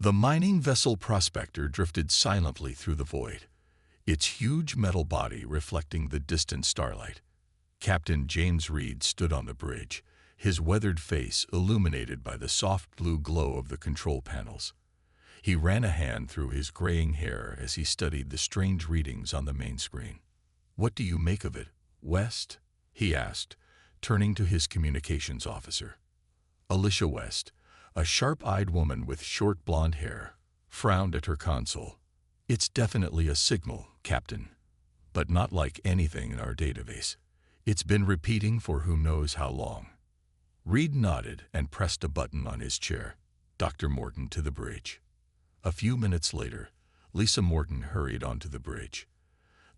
The mining vessel Prospector drifted silently through the void, its huge metal body reflecting the distant starlight. Captain James Reed stood on the bridge, his weathered face illuminated by the soft blue glow of the control panels. He ran a hand through his graying hair as he studied the strange readings on the main screen. "What do you make of it, West?" he asked, turning to his communications officer. Alicia West, a sharp-eyed woman with short blonde hair, frowned at her console. "It's definitely a signal, Captain, but not like anything in our database. It's been repeating for who knows how long." Reed nodded and pressed a button on his chair. "Dr. Morton to the bridge." A few minutes later, Lisa Morton hurried onto the bridge.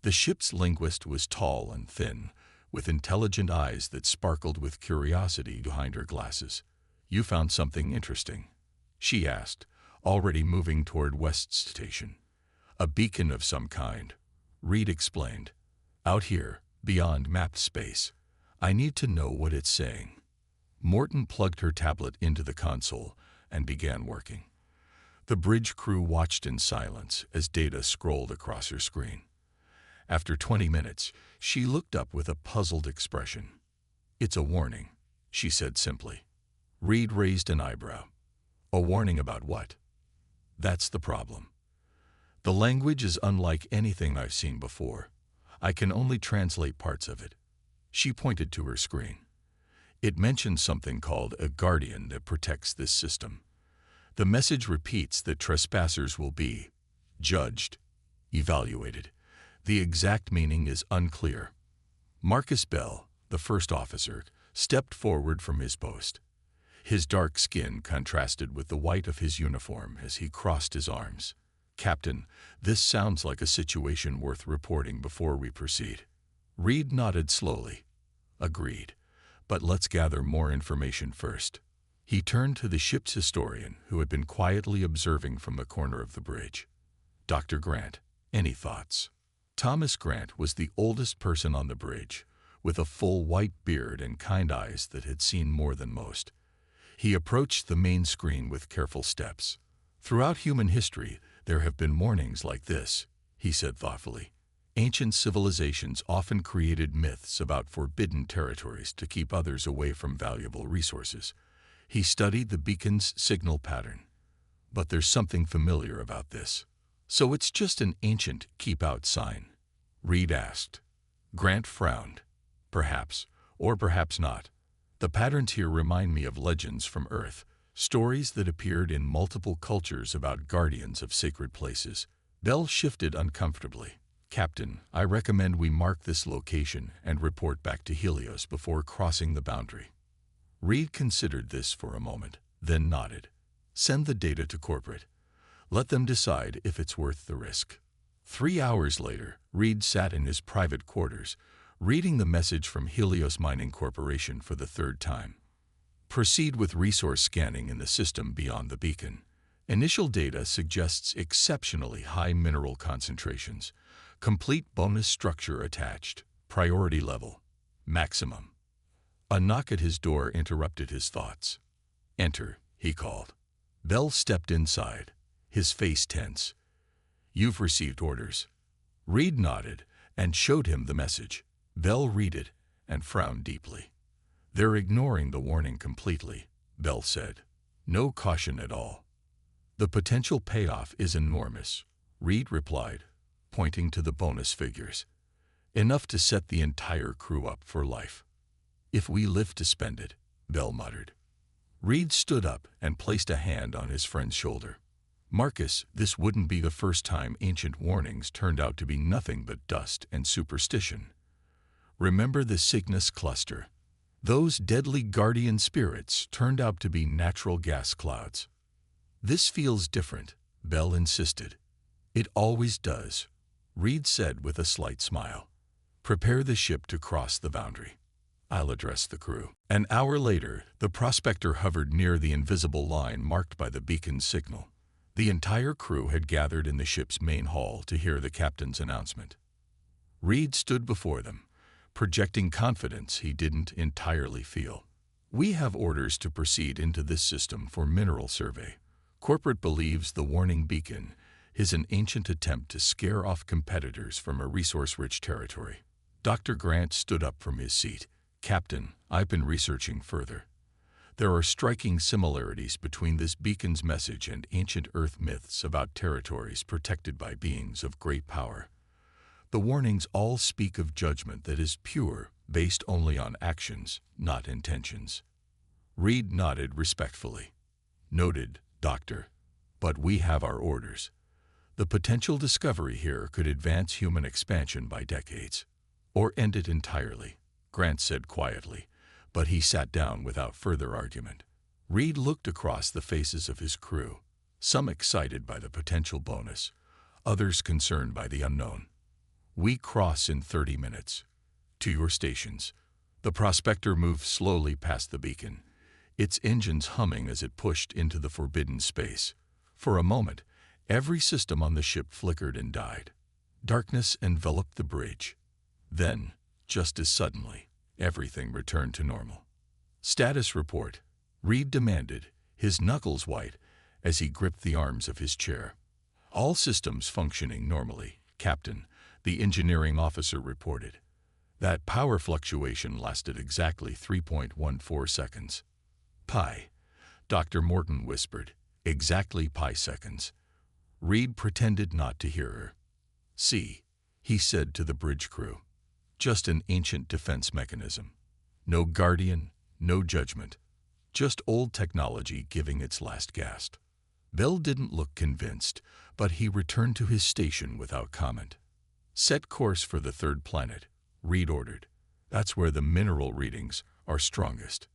The ship's linguist was tall and thin, with intelligent eyes that sparkled with curiosity behind her glasses. "You found something interesting?" she asked, already moving toward West's station. "A beacon of some kind," Reed explained. "Out here, beyond mapped space. I need to know what it's saying." Morton plugged her tablet into the console and began working. The bridge crew watched in silence as data scrolled across her screen. After 20 minutes, she looked up with a puzzled expression. "It's a warning," she said simply. Reed raised an eyebrow. "A warning about what?" "That's the problem. The language is unlike anything I've seen before. I can only translate parts of it." She pointed to her screen. "It mentions something called a guardian that protects this system. The message repeats that trespassers will be judged, evaluated. The exact meaning is unclear." Marcus Bell, the first officer, stepped forward from his post. His dark skin contrasted with the white of his uniform as he crossed his arms. "Captain, this sounds like a situation worth reporting before we proceed." Reed nodded slowly. "Agreed, but let's gather more information first." He turned to the ship's historian, who had been quietly observing from the corner of the bridge. "Dr. Grant, any thoughts?" Thomas Grant was the oldest person on the bridge, with a full white beard and kind eyes that had seen more than most. He approached the main screen with careful steps. "Throughout human history, there have been mornings like this," he said thoughtfully. "Ancient civilizations often created myths about forbidden territories to keep others away from valuable resources." He studied the beacon's signal pattern. "But there's something familiar about this. So it's just an ancient keep-out sign?" Reed asked. Grant frowned. "Perhaps, or perhaps not. The patterns here remind me of legends from Earth, stories that appeared in multiple cultures about guardians of sacred places." Bell shifted uncomfortably. "Captain, I recommend we mark this location and report back to Helios before crossing the boundary." Reed considered this for a moment, then nodded. "Send the data to corporate. Let them decide if it's worth the risk." 3 hours later, Reed sat in his private quarters, reading the message from Helios Mining Corporation for the third time. "Proceed with resource scanning in the system beyond the beacon. Initial data suggests exceptionally high mineral concentrations. Complete bonus structure attached. Priority level. Maximum." A knock at his door interrupted his thoughts. "Enter," he called. Bell stepped inside, his face tense. "You've received orders." Reed nodded and showed him the message. Bell read it and frowned deeply. "They're ignoring the warning completely," Bell said. "No caution at all." "The potential payoff is enormous," Reed replied, pointing to the bonus figures. "Enough to set the entire crew up for life." "If we live to spend it," Bell muttered. Reed stood up and placed a hand on his friend's shoulder. "Marcus, this wouldn't be the first time ancient warnings turned out to be nothing but dust and superstition. Remember the Cygnus cluster? Those deadly guardian spirits turned out to be natural gas clouds." "This feels different," Bell insisted. "It always does," Reed said with a slight smile. "Prepare the ship to cross the boundary. I'll address the crew." An hour later, the Prospector hovered near the invisible line marked by the beacon's signal. The entire crew had gathered in the ship's main hall to hear the captain's announcement. Reed stood before them, projecting confidence he didn't entirely feel. "We have orders to proceed into this system for mineral survey. Corporate believes the warning beacon is an ancient attempt to scare off competitors from a resource-rich territory. Dr. Grant stood up from his seat. Captain, I've been researching further. There are striking similarities between this beacon's message and ancient Earth myths about territories protected by beings of great power. The warnings all speak of judgment that is pure, based only on actions, not intentions. Reed nodded respectfully. Noted, Doctor. But we have our orders. The potential discovery here could advance human expansion by decades. Or end it entirely, Grant said quietly, but he sat down without further argument. Reed looked across the faces of his crew, some excited by the potential bonus, others concerned by the unknown. We cross in 30 minutes. To your stations. The prospector moved slowly past the beacon, its engines humming as it pushed into the forbidden space. For a moment, every system on the ship flickered and died. Darkness enveloped the bridge. Then, just as suddenly, everything returned to normal. Status report, Reed demanded, his knuckles white as he gripped the arms of his chair. All systems functioning normally, Captain, the engineering officer reported. That power fluctuation lasted exactly 3.14 seconds. Pi, Dr. Morton whispered, exactly pi seconds. Reed pretended not to hear her. See, he said to the bridge crew. Just an ancient defense mechanism. No guardian, no judgment. Just old technology giving its last gasp. Bell didn't look convinced, but he returned to his station without comment. Set course for the third planet, Reed ordered. That's where the mineral readings are strongest.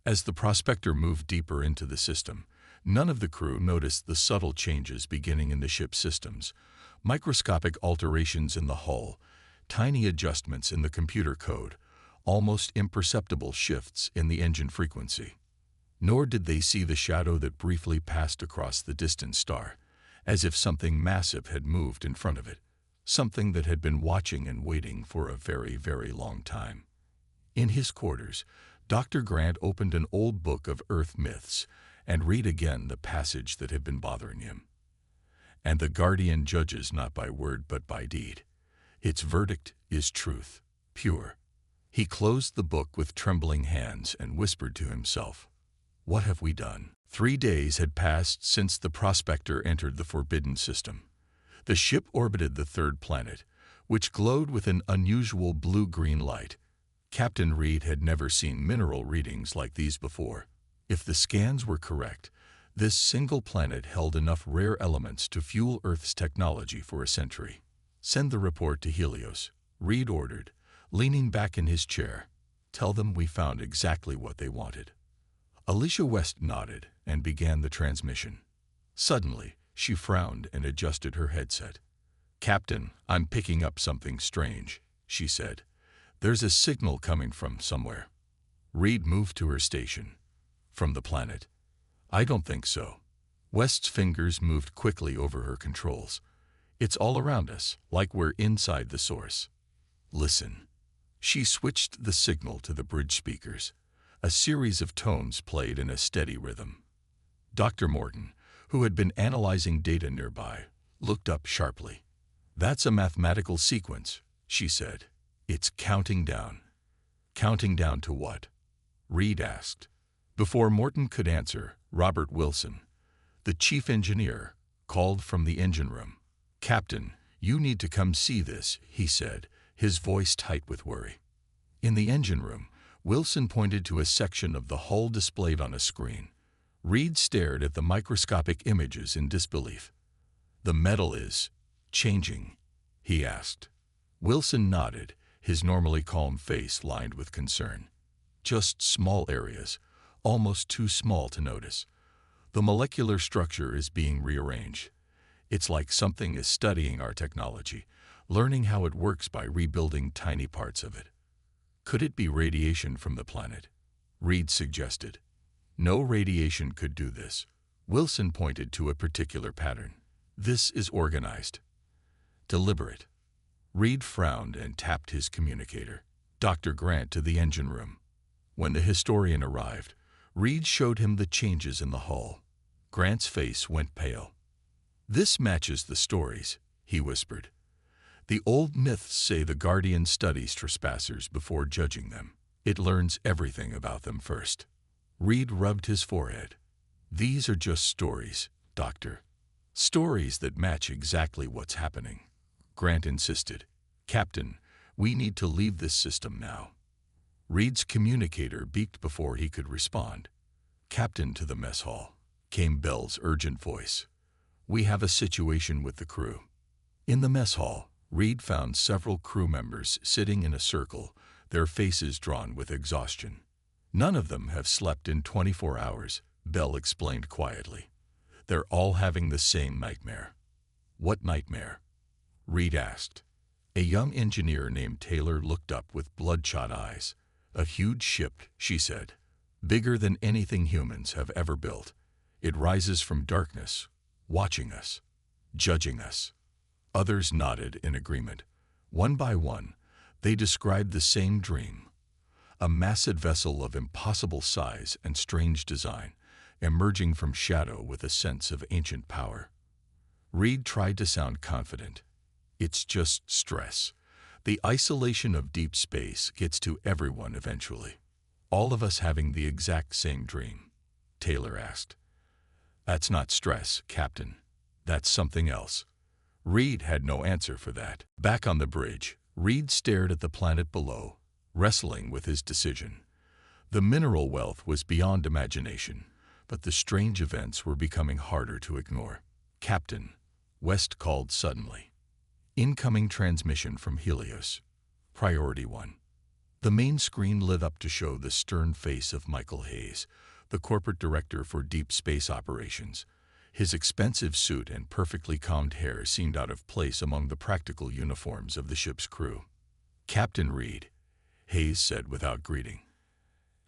As the prospector moved deeper into the system, none of the crew noticed the subtle changes beginning in the ship's systems, microscopic alterations in the hull, tiny adjustments in the computer code, almost imperceptible shifts in the engine frequency. Nor did they see the shadow that briefly passed across the distant star, as if something massive had moved in front of it, something that had been watching and waiting for a very, very long time. In his quarters, Dr. Grant opened an old book of Earth myths and read again the passage that had been bothering him. And the guardian judges not by word but by deed. Its verdict is truth, pure. He closed the book with trembling hands and whispered to himself, "What have we done?" 3 days had passed since the prospector entered the forbidden system. The ship orbited the third planet, which glowed with an unusual blue-green light. Captain Reed had never seen mineral readings like these before. If the scans were correct, this single planet held enough rare elements to fuel Earth's technology for a century. Send the report to Helios, Reed ordered, leaning back in his chair. Tell them we found exactly what they wanted. Alicia West nodded and began the transmission. Suddenly, she frowned and adjusted her headset. "Captain, I'm picking up something strange," she said. "There's a signal coming from somewhere." Reed moved to her station. "From the planet?" "I don't think so." West's fingers moved quickly over her controls. "It's all around us, like we're inside the source." "Listen." She switched the signal to the bridge speakers. A series of tones played in a steady rhythm. Dr. Morton, who had been analyzing data nearby, looked up sharply. "That's a mathematical sequence," she said. "It's counting down." "Counting down to what?" Reed asked. Before Morton could answer, Robert Wilson, the chief engineer, called from the engine room. "Captain, you need to come see this," he said, his voice tight with worry. In the engine room, Wilson pointed to a section of the hull displayed on a screen. Reed stared at the microscopic images in disbelief. "The metal is changing?" he asked. Wilson nodded, his normally calm face lined with concern. "Just small areas, almost too small to notice. The molecular structure is being rearranged. It's like something is studying our technology, learning how it works by rebuilding tiny parts of it." "Could it be radiation from the planet?" Reed suggested. "No radiation could do this." Wilson pointed to a particular pattern. "This is organized. Deliberate." Reed frowned and tapped his communicator. Dr. Grant to the engine room. When the historian arrived, Reed showed him the changes in the hull. Grant's face went pale. "This matches the stories," he whispered. "The old myths say the Guardian studies trespassers before judging them. It learns everything about them first." Reed rubbed his forehead. "These are just stories, Doctor. Stories that match exactly what's happening." Grant insisted. "Captain, we need to leave this system now." Reed's communicator beeped before he could respond. "Captain, to the mess hall," came Bell's urgent voice. "We have a situation with the crew." In the mess hall, Reed found several crew members sitting in a circle, their faces drawn with exhaustion. "None of them have slept in 24 hours, Bell explained quietly. "They're all having the same nightmare." "What nightmare?" Reed asked. A young engineer named Taylor looked up with bloodshot eyes. "A huge ship," she said, "bigger than anything humans have ever built. It rises from darkness, watching us, judging us." Others nodded in agreement. One by one, they described the same dream. A massive vessel of impossible size and strange design, emerging from shadow with a sense of ancient power. Reed tried to sound confident. "It's just stress. The isolation of deep space gets to everyone eventually." "All of us having the exact same dream?" Taylor asked. "That's not stress, Captain. That's something else." Reed had no answer for that. Back on the bridge, Reed stared at the planet below, wrestling with his decision. The mineral wealth was beyond imagination, but the strange events were becoming harder to ignore. "Captain," West called suddenly. "Incoming transmission from Helios. Priority 1. The main screen lit up to show the stern face of Michael Hayes, the corporate director for deep space operations. His expensive suit and perfectly combed hair seemed out of place among the practical uniforms of the ship's crew. "Captain Reed," Hayes said without greeting.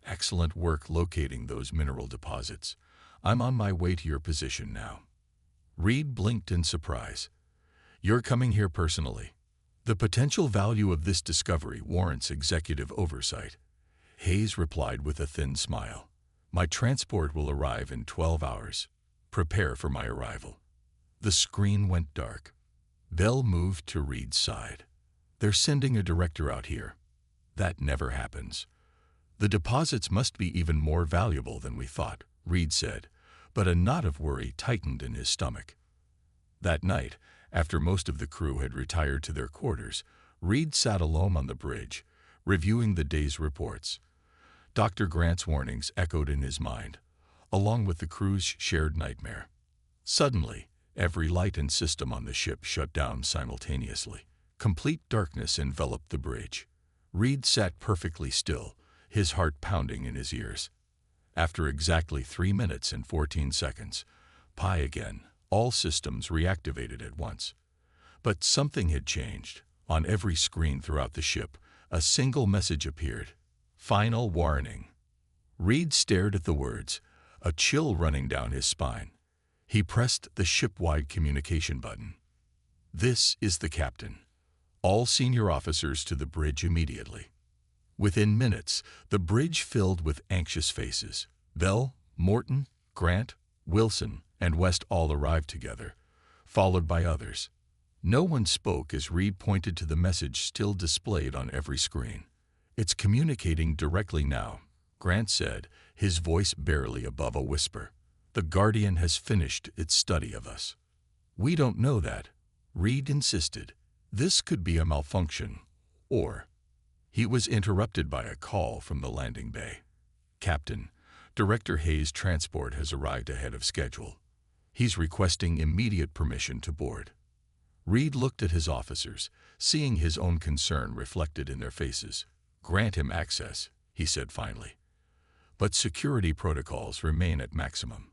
"Excellent work locating those mineral deposits. I'm on my way to your position now." Reed blinked in surprise. "You're coming here personally?" "The potential value of this discovery warrants executive oversight," Hayes replied with a thin smile. "My transport will arrive in 12 hours. Prepare for my arrival." The screen went dark. Bell moved to Reed's side. "They're sending a director out here." "That never happens." "The deposits must be even more valuable than we thought," Reed said, but a knot of worry tightened in his stomach. That night, after most of the crew had retired to their quarters, Reed sat alone on the bridge, reviewing the day's reports. Dr. Grant's warnings echoed in his mind, along with the crew's shared nightmare. Suddenly, every light and system on the ship shut down simultaneously. Complete darkness enveloped the bridge. Reed sat perfectly still, his heart pounding in his ears. After exactly 3 minutes and 14 seconds, pi again, all systems reactivated at once. But something had changed. On every screen throughout the ship, a single message appeared. "Final warning." Reed stared at the words, a chill running down his spine. He pressed the ship-wide communication button. "This is the captain. All senior officers to the bridge immediately." Within minutes, the bridge filled with anxious faces. Bell, Morton, Grant, Wilson, and West all arrived together, followed by others. No one spoke as Reed pointed to the message still displayed on every screen. "It's communicating directly now," Grant said, his voice barely above a whisper. "The Guardian has finished its study of us." "We don't know that," Reed insisted. "This could be a malfunction, or—" He was interrupted by a call from the landing bay. "Captain, Director Hayes' transport has arrived ahead of schedule. He's requesting immediate permission to board." Reed looked at his officers, seeing his own concern reflected in their faces. "Grant him access," he said finally. "But security protocols remain at maximum."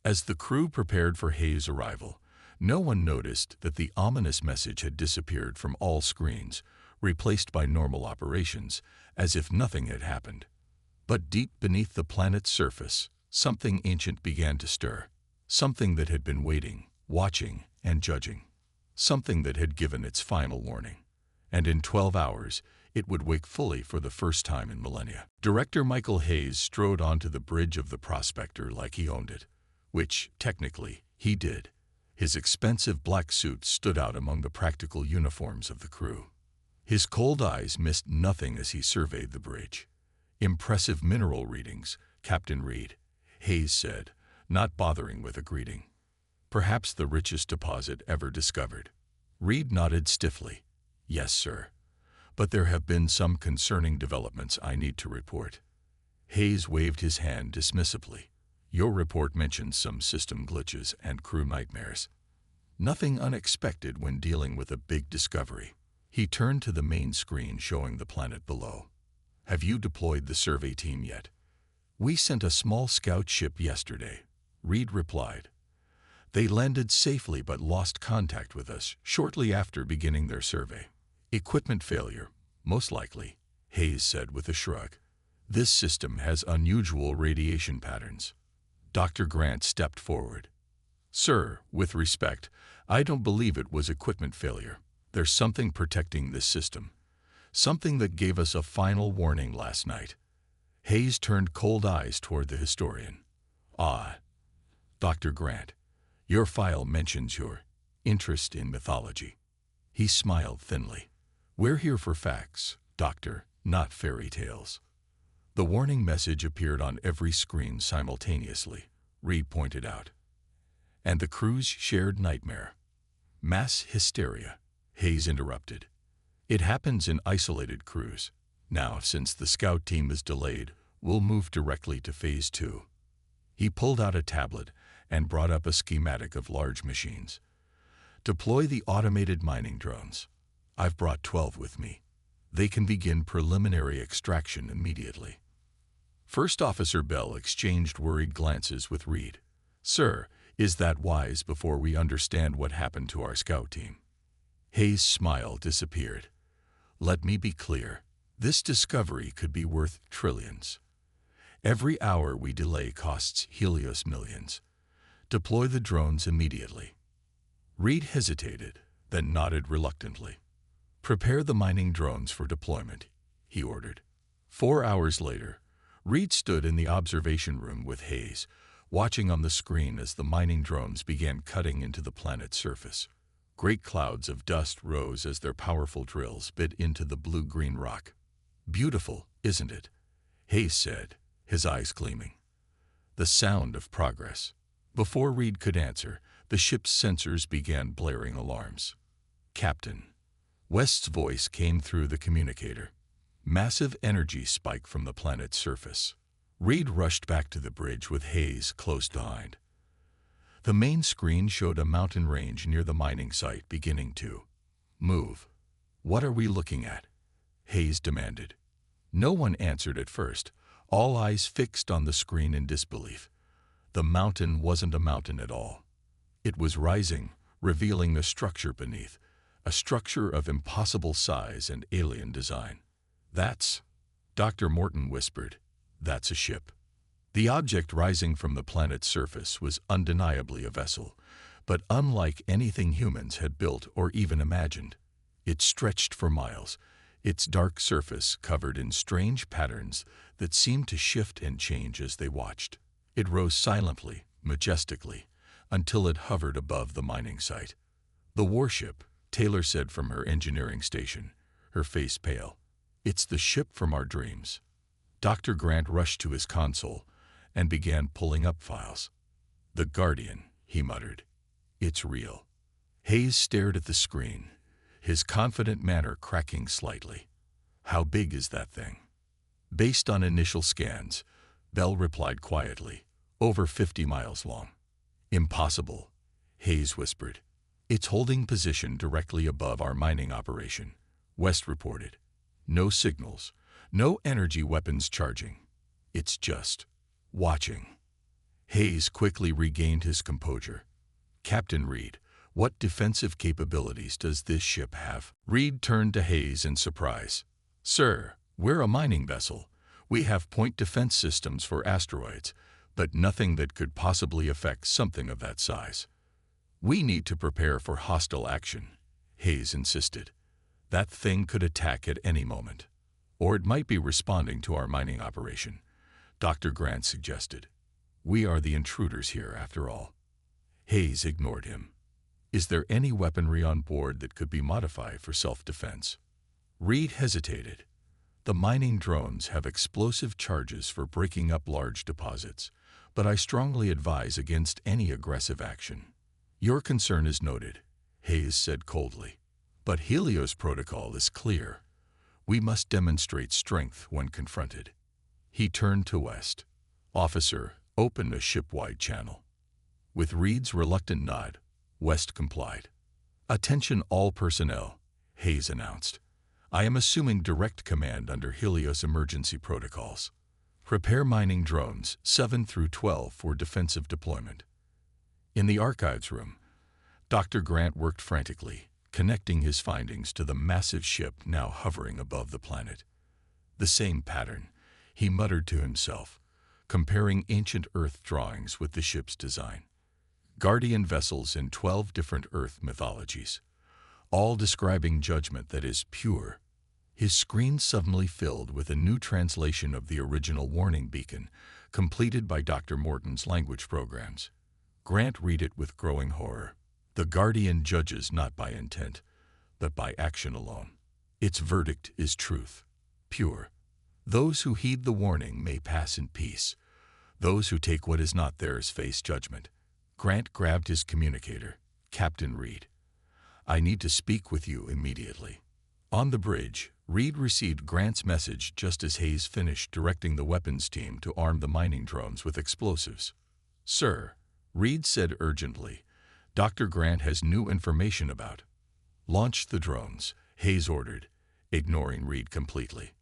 As the crew prepared for Hayes' arrival, no one noticed that the ominous message had disappeared from all screens, replaced by normal operations, as if nothing had happened. But deep beneath the planet's surface, something ancient began to stir. Something that had been waiting, watching, and judging. Something that had given its final warning. And in 12 hours, it would wake fully for the first time in millennia. Director Michael Hayes strode onto the bridge of the Prospector like he owned it. which, technically, he did. His expensive black suit stood out among the practical uniforms of the crew. His cold eyes missed nothing as he surveyed the bridge. "Impressive mineral readings, Captain Reed," Hayes said, not bothering with a greeting. "Perhaps the richest deposit ever discovered." Reed nodded stiffly. "Yes, sir. But there have been some concerning developments I need to report." Hayes waved his hand dismissively. "Your report mentions some system glitches and crew nightmares. Nothing unexpected when dealing with a big discovery." He turned to the main screen showing the planet below. "Have you deployed the survey team yet?" "We sent a small scout ship yesterday," Reed replied. "They landed safely but lost contact with us shortly after beginning their survey." "Equipment failure, most likely," Hayes said with a shrug. "This system has unusual radiation patterns." Dr. Grant stepped forward. "Sir, with respect, I don't believe it was equipment failure. There's something protecting this system. Something that gave us a final warning last night." Hayes turned cold eyes toward the historian. "Ah, Dr. Grant, your file mentions your interest in mythology." He smiled thinly. "We're here for facts, Doctor, not fairy tales." The warning message appeared on every screen simultaneously, Reed pointed out. "And the crew's shared nightmare." "Mass hysteria," Hayes interrupted. "It happens in isolated crews. Now, since the scout team is delayed, we'll move directly to Phase 2. He pulled out a tablet and brought up a schematic of large machines. "Deploy the automated mining drones. I've brought 12 with me. They can begin preliminary extraction immediately." First Officer Bell exchanged worried glances with Reed. "Sir, is that wise before we understand what happened to our scout team?" Hayes' smile disappeared. "Let me be clear. This discovery could be worth trillions. Every hour we delay costs Helios millions. Deploy the drones immediately." Reed hesitated, then nodded reluctantly. "Prepare the mining drones for deployment," he ordered. 4 hours later, Reed stood in the observation room with Hayes, watching on the screen as the mining drones began cutting into the planet's surface. Great clouds of dust rose as their powerful drills bit into the blue-green rock. "Beautiful, isn't it?" Hayes said, his eyes gleaming. "The sound of progress." Before Reed could answer, the ship's sensors began blaring alarms. "Captain." West's voice came through the communicator. "Massive energy spike from the planet's surface." Reed rushed back to the bridge with Hayes close behind. The main screen showed a mountain range near the mining site beginning to move. "What are we looking at?" Hayes demanded. No one answered at first, all eyes fixed on the screen in disbelief. The mountain wasn't a mountain at all. It was rising, revealing the structure beneath, a structure of impossible size and alien design. "That's," Dr. Morton whispered, "that's a ship." The object rising from the planet's surface was undeniably a vessel, but unlike anything humans had built or even imagined. It stretched for miles, its dark surface covered in strange patterns that seemed to shift and change as they watched. It rose silently, majestically, until it hovered above the mining site. "The warship," Taylor said from her engineering station, her face pale. "It's the ship from our dreams." Dr. Grant rushed to his console and began pulling up files. "The Guardian," he muttered. "It's real." Hayes stared at the screen, his confident manner cracking slightly. "How big is that thing?" "Based on initial scans," Bell replied quietly, "over 50 miles long." "Impossible," Hayes whispered. "It's holding position directly above our mining operation," West reported. "No signals, no energy weapons charging. It's just watching." Hayes quickly regained his composure. "Captain Reed, what defensive capabilities does this ship have?" Reed turned to Hayes in surprise. "Sir, we're a mining vessel. We have point defense systems for asteroids, but nothing that could possibly affect something of that size." "We need to prepare for hostile action," Hayes insisted. "That thing could attack at any moment. Or it might be responding to our mining operation," Dr. Grant suggested. We are the intruders here, after all. Hayes ignored him. Is there any weaponry on board that could be modified for self-defense? Reed hesitated. The mining drones have explosive charges for breaking up large deposits, but I strongly advise against any aggressive action. Your concern is noted, Hayes said coldly. But Helios protocol is clear. We must demonstrate strength when confronted. He turned to West. Officer, open a ship-wide channel. With Reed's reluctant nod, West complied. Attention all personnel, Hayes announced. I am assuming direct command under Helios emergency protocols. Prepare mining drones 7 through 12 for defensive deployment. In the archives room, Dr. Grant worked frantically, connecting his findings to the massive ship now hovering above the planet. The same pattern, he muttered to himself, comparing ancient Earth drawings with the ship's design. Guardian vessels in 12 different Earth mythologies, all describing judgment that is pure. His screen suddenly filled with a new translation of the original warning beacon, completed by Dr. Morton's language programs. Grant read it with growing horror. The Guardian judges not by intent, but by action alone. Its verdict is truth, pure. Those who heed the warning may pass in peace. Those who take what is not theirs face judgment. Grant grabbed his communicator. Captain Reed, I need to speak with you immediately. On the bridge, Reed received Grant's message just as Hayes finished directing the weapons team to arm the mining drones with explosives. Sir, Reed said urgently, Dr. Grant has new information about. Launch the drones, Hayes ordered, ignoring Reed completely.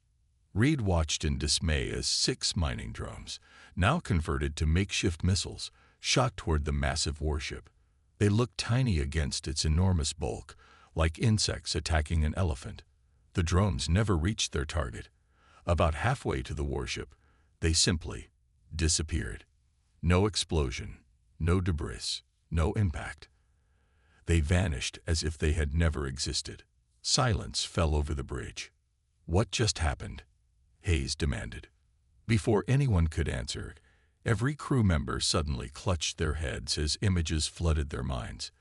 Reed watched in dismay as 6 mining drones, now converted to makeshift missiles, shot toward the massive warship. They looked tiny against its enormous bulk, like insects attacking an elephant. The drones never reached their target. About halfway to the warship, they simply disappeared. No explosion, no debris, no impact. They vanished as if they had never existed. Silence fell over the bridge. What just happened? Hayes demanded. Before anyone could answer, every crew member suddenly clutched their heads as images flooded their minds.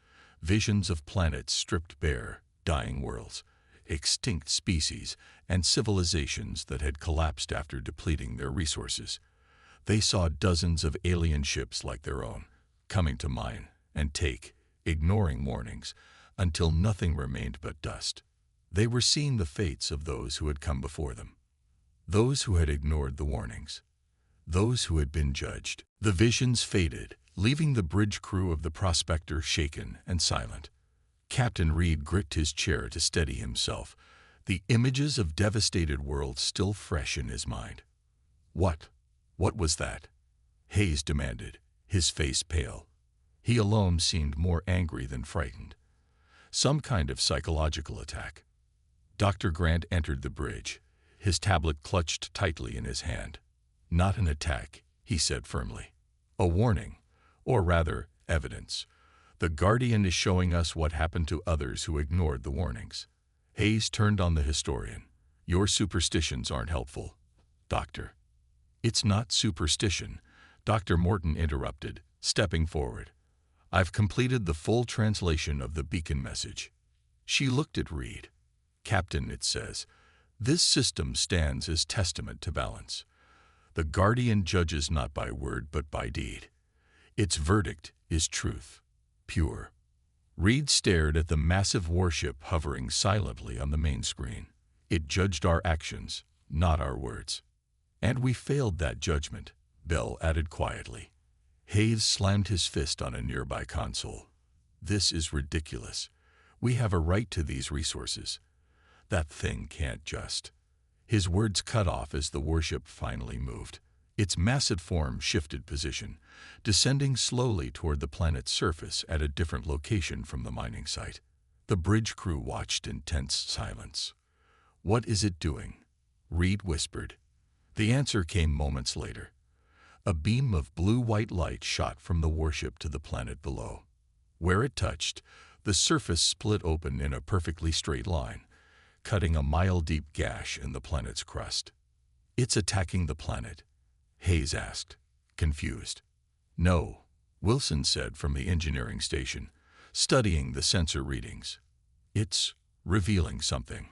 Visions of planets stripped bare, dying worlds, extinct species, and civilizations that had collapsed after depleting their resources. They saw dozens of alien ships like their own, coming to mine and take, ignoring warnings, until nothing remained but dust. They were seeing the fates of those who had come before them, those who had ignored the warnings, those who had been judged. The visions faded, leaving the bridge crew of the Prospector shaken and silent. Captain Reed gripped his chair to steady himself, the images of devastated worlds still fresh in his mind. What was that? Hayes demanded, his face pale. He alone seemed more angry than frightened. Some kind of psychological attack. Dr. Grant entered the bridge, his tablet clutched tightly in his hand. Not an attack, he said firmly. A warning, or rather, evidence. The Guardian is showing us what happened to others who ignored the warnings. Hayes turned on the historian. Your superstitions aren't helpful, Doctor. It's not superstition, Dr. Morton interrupted, stepping forward. I've completed the full translation of the beacon message. She looked at Reed. Captain, it says, this system stands as testament to balance. The Guardian judges not by word but by deed. Its verdict is truth, pure. Reed stared at the massive warship hovering silently on the main screen. It judged our actions, not our words. And we failed that judgment, Bell added quietly. Hayes slammed his fist on a nearby console. This is ridiculous. We have a right to these resources. That thing can't just. His words cut off as the warship finally moved. Its massive form shifted position, descending slowly toward the planet's surface at a different location from the mining site. The bridge crew watched in tense silence. What is it doing? Reed whispered. The answer came moments later. A beam of blue-white light shot from the warship to the planet below. Where it touched, the surface split open in a perfectly straight line, cutting a mile-deep gash in the planet's crust. It's attacking the planet, Hayes asked, confused. No, Wilson said from the engineering station, studying the sensor readings. It's revealing something.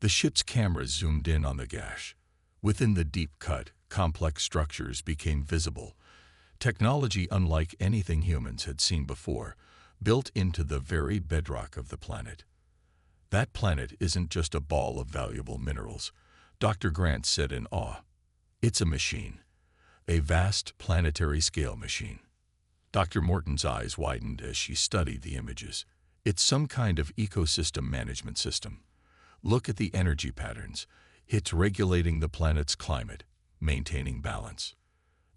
The ship's cameras zoomed in on the gash. Within the deep-cut, complex structures became visible. Technology unlike anything humans had seen before, built into the very bedrock of the planet. That planet isn't just a ball of valuable minerals, Dr. Grant said in awe. It's a machine, a vast planetary-scale machine. Dr. Morton's eyes widened as she studied the images. It's some kind of ecosystem management system. Look at the energy patterns. It's regulating the planet's climate, maintaining balance.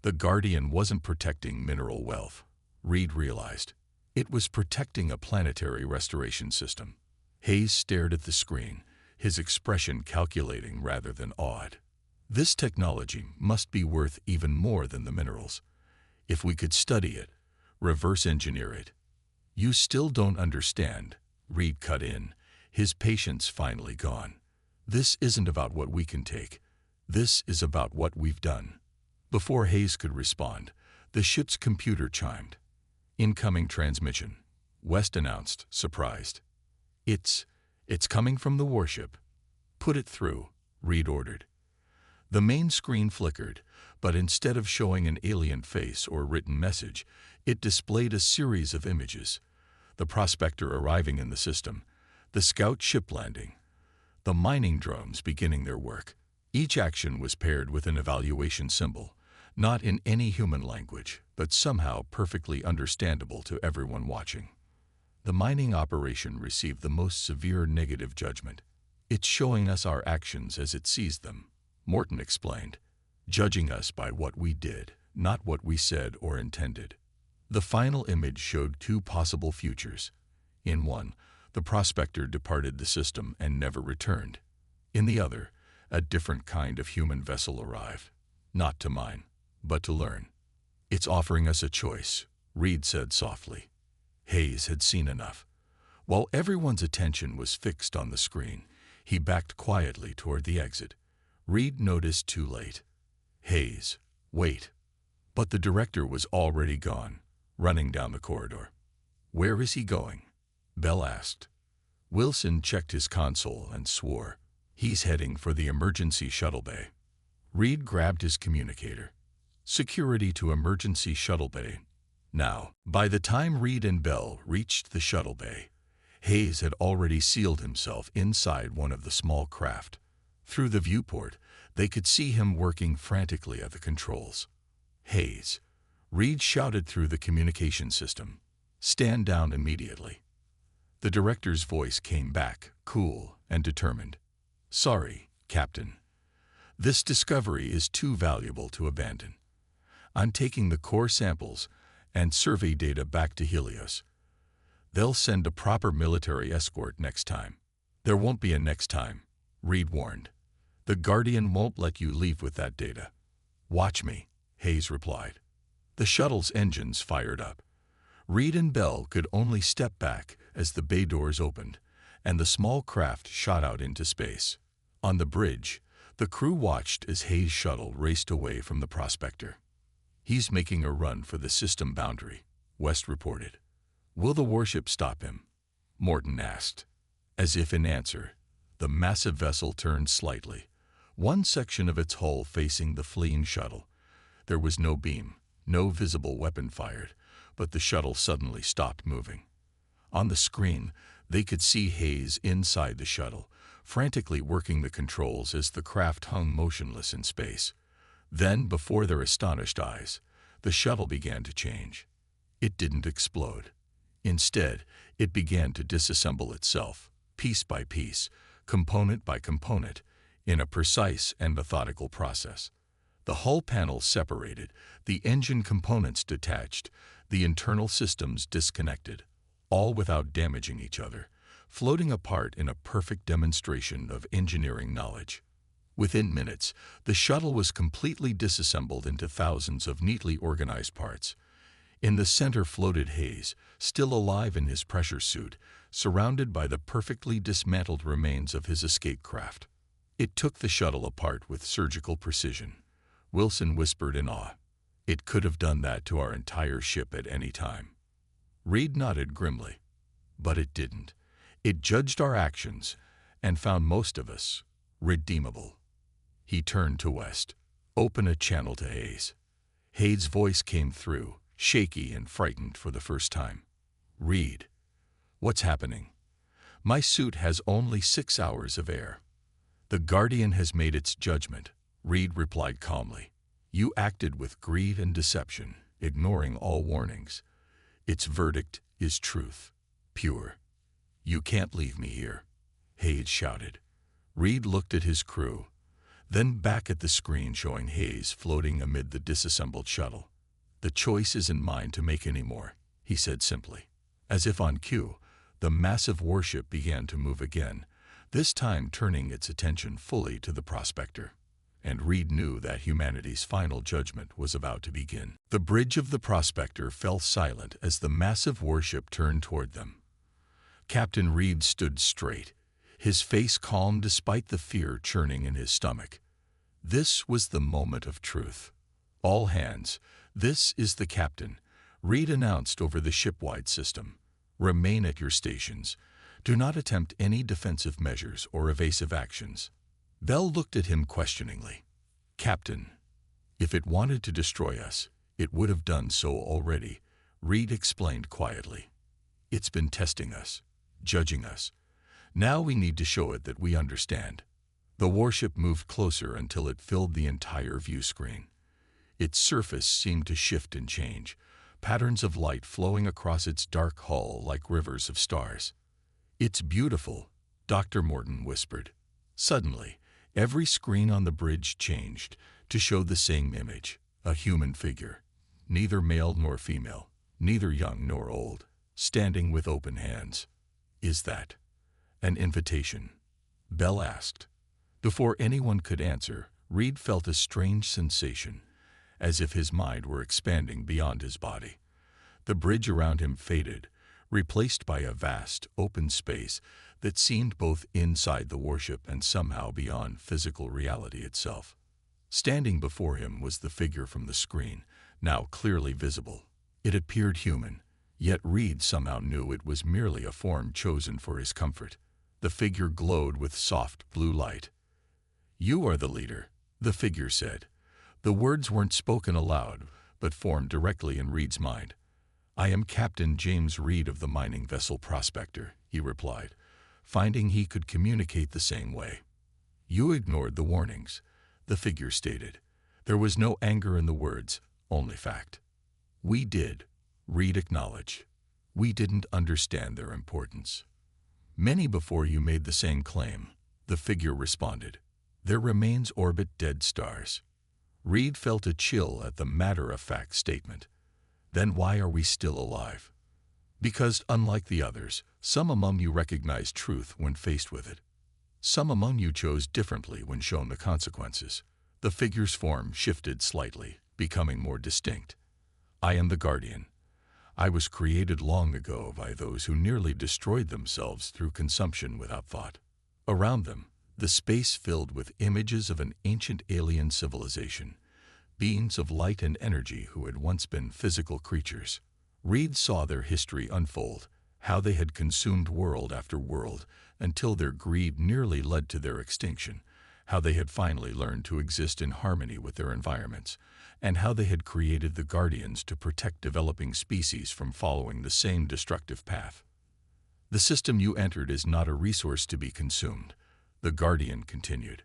The Guardian wasn't protecting mineral wealth, Reed realized. It was protecting a planetary restoration system. Hayes stared at the screen, his expression calculating rather than awed. This technology must be worth even more than the minerals. If we could study it, reverse engineer it. You still don't understand, Reed cut in, his patience finally gone. This isn't about what we can take. This is about what we've done. Before Hayes could respond, the ship's computer chimed. Incoming transmission, West announced, surprised. It's coming from the warship. Put it through, Reed ordered. The main screen flickered, but instead of showing an alien face or written message, it displayed a series of images. The prospector arriving in the system, the scout ship landing, the mining drones beginning their work. Each action was paired with an evaluation symbol, not in any human language, but somehow perfectly understandable to everyone watching. The mining operation received the most severe negative judgment. It's showing us our actions as it sees them, Morton explained, judging us by what we did, not what we said or intended. The final image showed two possible futures. In one, the prospector departed the system and never returned. In the other, a different kind of human vessel arrived, not to mine, but to learn. It's offering us a choice, Reed said softly. Hayes had seen enough. While everyone's attention was fixed on the screen, he backed quietly toward the exit. Reed noticed too late. Hayes, wait. But the director was already gone, running down the corridor. Where is he going? Bell asked. Wilson checked his console and swore. He's heading for the emergency shuttle bay. Reed grabbed his communicator. Security to emergency shuttle bay. Now, by the time Reed and Bell reached the shuttle bay, Hayes had already sealed himself inside one of the small craft. Through the viewport, they could see him working frantically at the controls. Hayes, Reed shouted through the communication system. Stand down immediately. The director's voice came back, cool and determined. Sorry, Captain. This discovery is too valuable to abandon. I'm taking the core samples and survey data back to Helios. They'll send a proper military escort next time. There won't be a next time, Reed warned. The Guardian won't let you leave with that data. Watch me, Hayes replied. The shuttle's engines fired up. Reed and Bell could only step back as the bay doors opened, and the small craft shot out into space. On the bridge, the crew watched as Hayes' shuttle raced away from the prospector. He's making a run for the system boundary, West reported. Will the warship stop him? Morton asked. As if in answer, the massive vessel turned slightly, one section of its hull facing the fleeing shuttle. There was no beam, no visible weapon fired, but the shuttle suddenly stopped moving. On the screen, they could see Hayes inside the shuttle, frantically working the controls as the craft hung motionless in space. Then, before their astonished eyes, the shuttle began to change. It didn't explode. Instead, it began to disassemble itself, piece by piece, component by component, in a precise and methodical process. The hull panels separated, the engine components detached, the internal systems disconnected, all without damaging each other, floating apart in a perfect demonstration of engineering knowledge. Within minutes, the shuttle was completely disassembled into thousands of neatly organized parts. In the center floated Hayes, still alive in his pressure suit, surrounded by the perfectly dismantled remains of his escape craft. It took the shuttle apart with surgical precision. Wilson whispered in awe. It could have done that to our entire ship at any time. Reed nodded grimly. But it didn't. It judged our actions and found most of us redeemable. He turned to West. Open a channel to Hayes. Hayes' voice came through, shaky and frightened for the first time. Reed, what's happening? My suit has only 6 hours of air. The Guardian has made its judgment, Reed replied calmly. You acted with greed and deception, ignoring all warnings. Its verdict is truth, pure. You can't leave me here, Hayes shouted. Reed looked at his crew, then back at the screen showing Hayes floating amid the disassembled shuttle. The choice isn't mine to make anymore, he said simply. As if on cue, the massive warship began to move again, this time turning its attention fully to the prospector. And Reed knew that humanity's final judgment was about to begin. The bridge of the prospector fell silent as the massive warship turned toward them. Captain Reed stood straight, his face calm despite the fear churning in his stomach. This was the moment of truth. All hands, this is the captain, Reed announced over the ship-wide system. Remain at your stations. Do not attempt any defensive measures or evasive actions. Bell looked at him questioningly. Captain, if it wanted to destroy us, it would have done so already, Reed explained quietly. It's been testing us, judging us. Now we need to show it that we understand. The warship moved closer until it filled the entire view screen. Its surface seemed to shift and change, patterns of light flowing across its dark hull like rivers of stars. It's beautiful, Dr. Morton whispered. Suddenly, every screen on the bridge changed to show the same image, a human figure, neither male nor female, neither young nor old, standing with open hands. Is that an invitation? Bell asked. Before anyone could answer, Reed felt a strange sensation, as if his mind were expanding beyond his body. The bridge around him faded, replaced by a vast, open space that seemed both inside the warship and somehow beyond physical reality itself. Standing before him was the figure from the screen, now clearly visible. It appeared human, yet Reed somehow knew it was merely a form chosen for his comfort. The figure glowed with soft blue light. You are the leader, the figure said. The words weren't spoken aloud, but formed directly in Reed's mind. I am Captain James Reed of the mining vessel Prospector, he replied, finding he could communicate the same way. You ignored the warnings, the figure stated. There was no anger in the words, only fact. We did, Reed acknowledged. We didn't understand their importance. Many before you made the same claim, the figure responded. Their remains orbit dead stars. Reed felt a chill at the matter-of-fact statement. Then why are we still alive? Because, unlike the others, some among you recognized truth when faced with it. Some among you chose differently when shown the consequences. The figure's form shifted slightly, becoming more distinct. I am the Guardian. I was created long ago by those who nearly destroyed themselves through consumption without thought. Around them, the space filled with images of an ancient alien civilization, beings of light and energy who had once been physical creatures. Reed saw their history unfold, how they had consumed world after world until their greed nearly led to their extinction, how they had finally learned to exist in harmony with their environments, and how they had created the Guardians to protect developing species from following the same destructive path. The system you entered is not a resource to be consumed, the Guardian continued.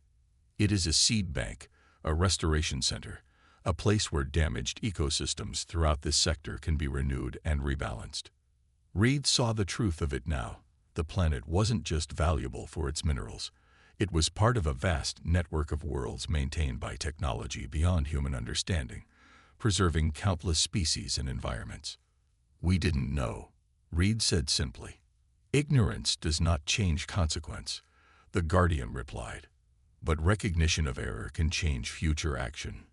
It is a seed bank, a restoration center, a place where damaged ecosystems throughout this sector can be renewed and rebalanced. Reed saw the truth of it now. The planet wasn't just valuable for its minerals. It was part of a vast network of worlds maintained by technology beyond human understanding, preserving countless species and environments. We didn't know, Reed said simply. Ignorance does not change consequence, the Guardian replied. But recognition of error can change future action.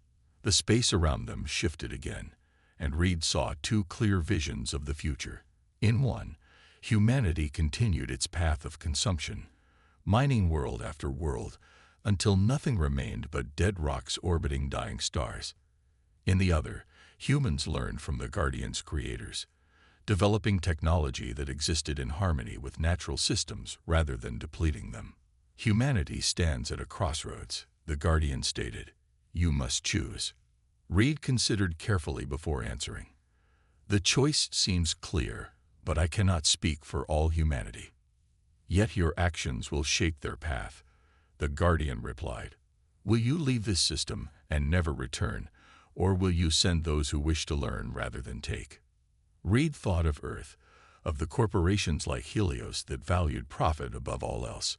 The space around them shifted again, and Reed saw two clear visions of the future. In one, humanity continued its path of consumption, mining world after world, until nothing remained but dead rocks orbiting dying stars. In the other, Humans learned from the Guardian's creators, developing technology that existed in harmony with natural systems rather than depleting them. Humanity stands at a crossroads, the Guardian stated. You must choose. Reed considered carefully before answering. The choice seems clear, but I cannot speak for all humanity. Yet your actions will shape their path, the Guardian replied. Will you leave this system and never return, or will you send those who wish to learn rather than take? Reed thought of Earth, of the corporations like Helios that valued profit above all else.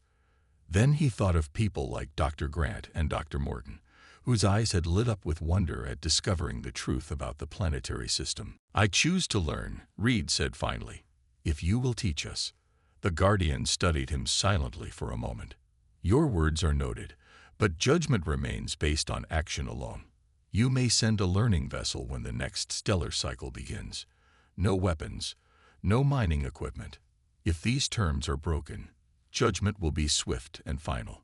Then he thought of people like Dr. Grant and Dr. Morton, whose eyes had lit up with wonder at discovering the truth about the planetary system. I choose to learn, Reed said finally, if you will teach us. The Guardian studied him silently for a moment. Your words are noted, but judgment remains based on action alone. You may send a learning vessel when the next stellar cycle begins. No weapons, no mining equipment. If these terms are broken, judgment will be swift and final.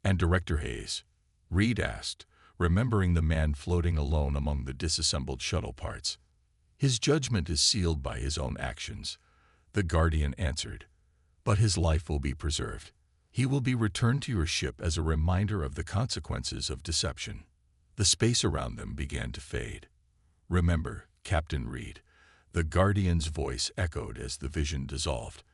And Director Hayes? Reed asked, remembering the man floating alone among the disassembled shuttle parts. His judgment is sealed by his own actions, the Guardian answered, but his life will be preserved. He will be returned to your ship as a reminder of the consequences of deception. The space around them began to fade. Remember, Captain Reed, the Guardian's voice echoed as the vision dissolved.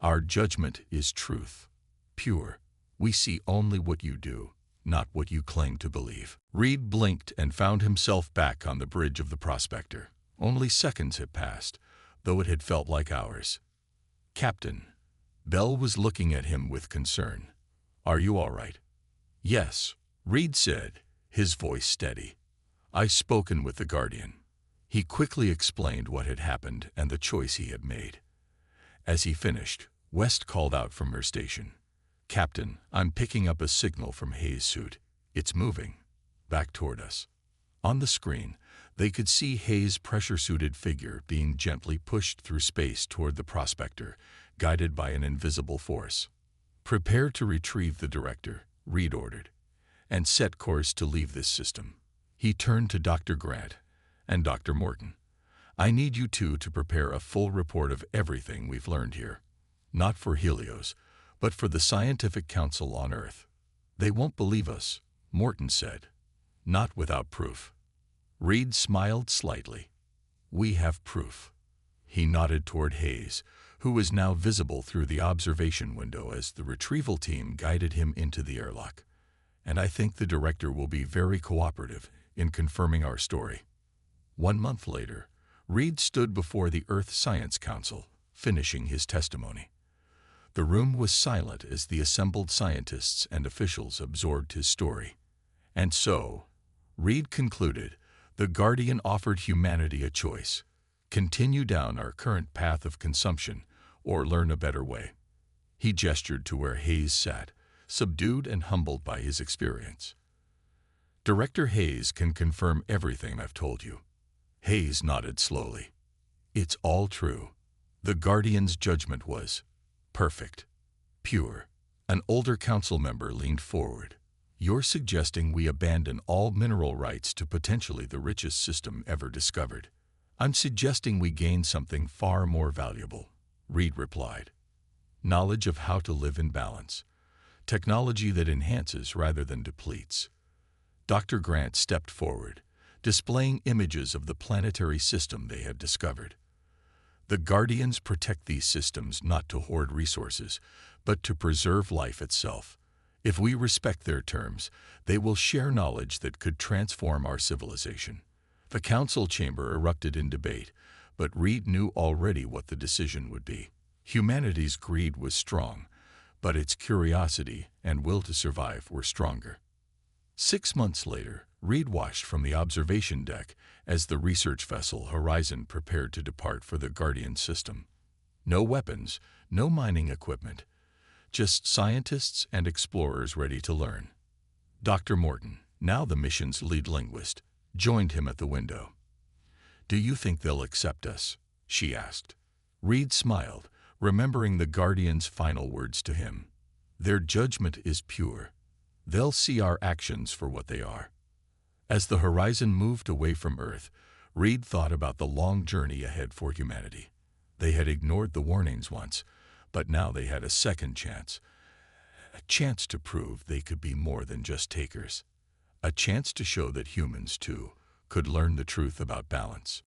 Our judgment is truth, pure. We see only what you do, not what you claim to believe. Reed blinked and found himself back on the bridge of the Prospector. Only seconds had passed, though it had felt like hours. Captain. Bell was looking at him with concern. Are you all right? Yes, Reed said, his voice steady. I've spoken with the Guardian. He quickly explained what had happened and the choice he had made. As he finished, West called out from her station. Captain, I'm picking up a signal from Hayes' suit. It's moving. Back toward us. On the screen, they could see Hayes' pressure-suited figure being gently pushed through space toward the Prospector, guided by an invisible force. Prepare to retrieve the Director, Reed ordered, and set course to leave this system. He turned to Dr. Grant and Dr. Morton. I need you two to prepare a full report of everything we've learned here. Not for Helios, but for the Scientific Council on Earth. They won't believe us, Morton said. Not without proof. Reed smiled slightly. We have proof. He nodded toward Hayes, who was now visible through the observation window as the retrieval team guided him into the airlock. And I think the Director will be very cooperative in confirming our story. 1 month later, Reed stood before the Earth Science Council, finishing his testimony. The room was silent as the assembled scientists and officials absorbed his story. And so, Reed concluded, the Guardian offered humanity a choice: continue down our current path of consumption or learn a better way. He gestured to where Hayes sat, subdued and humbled by his experience. Director Hayes can confirm everything I've told you. Hayes nodded slowly. It's all true. The Guardian's judgment was perfect, pure. An older council member leaned forward. You're suggesting we abandon all mineral rights to potentially the richest system ever discovered. I'm suggesting we gain something far more valuable, Reed replied. Knowledge of how to live in balance. Technology that enhances rather than depletes. Dr. Grant stepped forward, displaying images of the planetary system they had discovered. The Guardians protect these systems not to hoard resources, but to preserve life itself. If we respect their terms, they will share knowledge that could transform our civilization. The council chamber erupted in debate, but Reed knew already what the decision would be. Humanity's greed was strong, but its curiosity and will to survive were stronger. 6 months later, Reed watched from the observation deck as the research vessel Horizon prepared to depart for the Guardian system. No weapons, no mining equipment, just scientists and explorers ready to learn. Dr. Morton, now the mission's lead linguist, joined him at the window. Do you think they'll accept us? She asked. Reed smiled, remembering the Guardian's final words to him. Their judgment is pure. They'll see our actions for what they are. As the Horizon moved away from Earth, Reed thought about the long journey ahead for humanity. They had ignored the warnings once, but now they had a second chance. A chance to prove they could be more than just takers. A chance to show that humans, too, could learn the truth about balance.